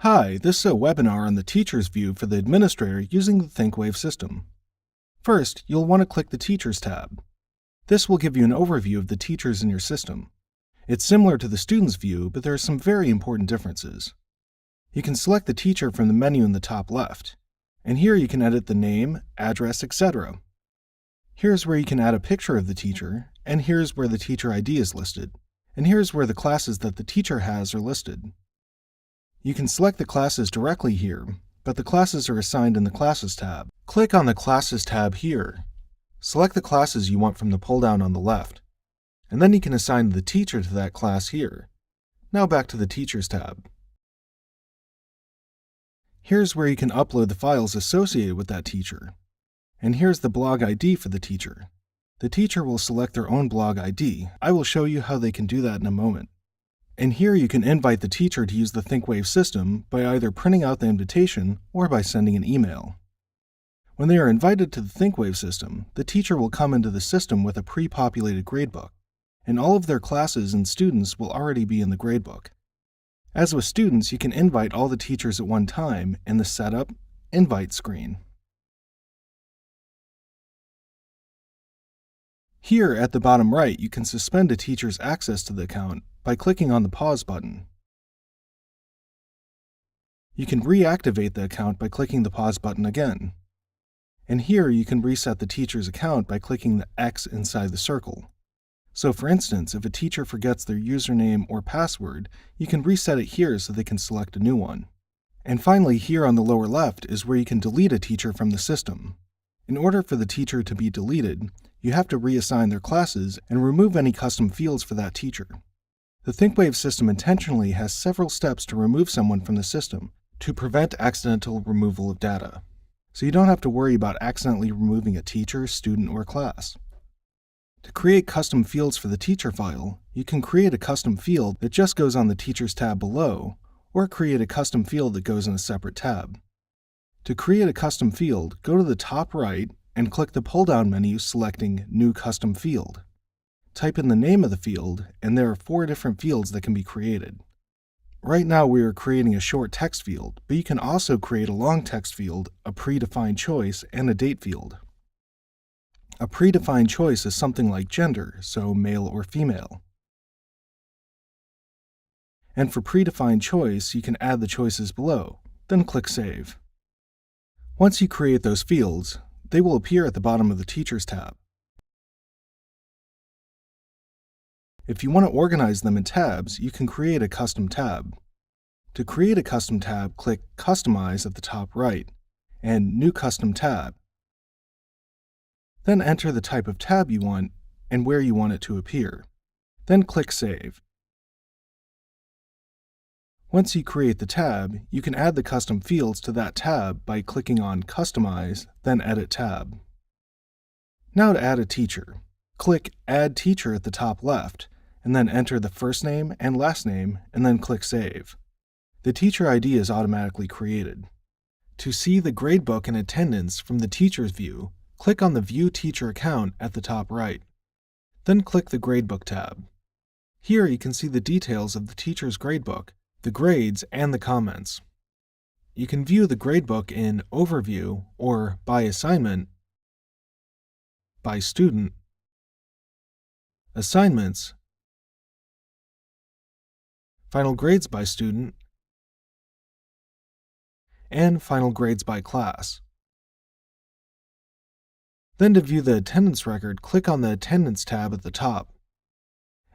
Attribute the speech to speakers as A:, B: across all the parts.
A: Hi, this is a webinar on the Teacher's View for the administrator using the ThinkWave system. First, you'll want to click the Teachers tab. This will give you an overview of the teachers in your system. It's similar to the Students view, but there are some very important differences. You can select the teacher from the menu in the top left, and here you can edit the name, address, etc. Here's where you can add a picture of the teacher, and here's where the teacher ID is listed, and here's where the classes that the teacher has are listed. You can select the classes directly here, but the classes are assigned in the Classes tab. Click on the Classes tab here. Select the classes you want from the pull-down on the left, and then you can assign the teacher to that class here. Now back to the Teachers tab. Here's where you can upload the files associated with that teacher. And here's the blog ID for the teacher. The teacher will select their own blog ID. I will show you how they can do that in a moment. And here you can invite the teacher to use the ThinkWave system by either printing out the invitation or by sending an email. When they are invited to the ThinkWave system, the teacher will come into the system with a pre-populated gradebook, and all of their classes and students will already be in the gradebook. As with students, you can invite all the teachers at one time in the Setup, Invite screen. Here at the bottom right, you can suspend a teacher's access to the account by clicking on the Pause button. You can reactivate the account by clicking the Pause button again. And here you can reset the teacher's account by clicking the X inside the circle. So for instance, if a teacher forgets their username or password, you can reset it here so they can select a new one. And finally, here on the lower left is where you can delete a teacher from the system. In order for the teacher to be deleted, you have to reassign their classes and remove any custom fields for that teacher. The ThinkWave system intentionally has several steps to remove someone from the system to prevent accidental removal of data. So you don't have to worry about accidentally removing a teacher, student, or class. To create custom fields for the teacher file, you can create a custom field that just goes on the Teachers tab below, or create a custom field that goes in a separate tab. To create a custom field, go to the top right and click the pull-down menu selecting New Custom Field. Type in the name of the field, and there are 4 different fields that can be created. Right now we are creating a short text field, but you can also create a long text field, a predefined choice, and a date field. A predefined choice is something like gender, so male or female. And for predefined choice, you can add the choices below, then click Save. Once you create those fields, they will appear at the bottom of the Teachers tab. If you want to organize them in tabs, you can create a custom tab. To create a custom tab, click Customize at the top right and New Custom Tab. Then enter the type of tab you want and where you want it to appear. Then click Save. Once you create the tab, you can add the custom fields to that tab by clicking on Customize, then Edit Tab. Now to add a teacher, click Add Teacher at the top left, and then enter the first name and last name, and then click Save. The teacher ID is automatically created. To see the gradebook and attendance from the Teacher's View, click on the View Teacher Account at the top right. Then click the Gradebook tab. Here you can see the details of the teacher's gradebook, the grades, and the comments. You can view the gradebook in Overview or by assignment, by student, assignments, final grades by student, and final grades by class. Then to view the attendance record, click on the Attendance tab at the top.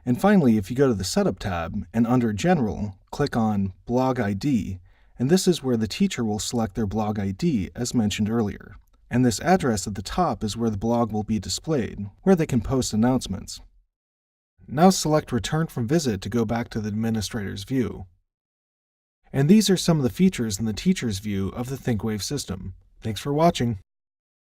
A: And finally, if you go to the Setup tab and under General, click on Blog ID, and this is where the teacher will select their blog ID as mentioned earlier. And this address at the top is where the blog will be displayed, where they can post announcements. Now select Return from Visit to go back to the administrator's view. And these are some of the features in the Teacher's View of the ThinkWave system. Thanks for watching.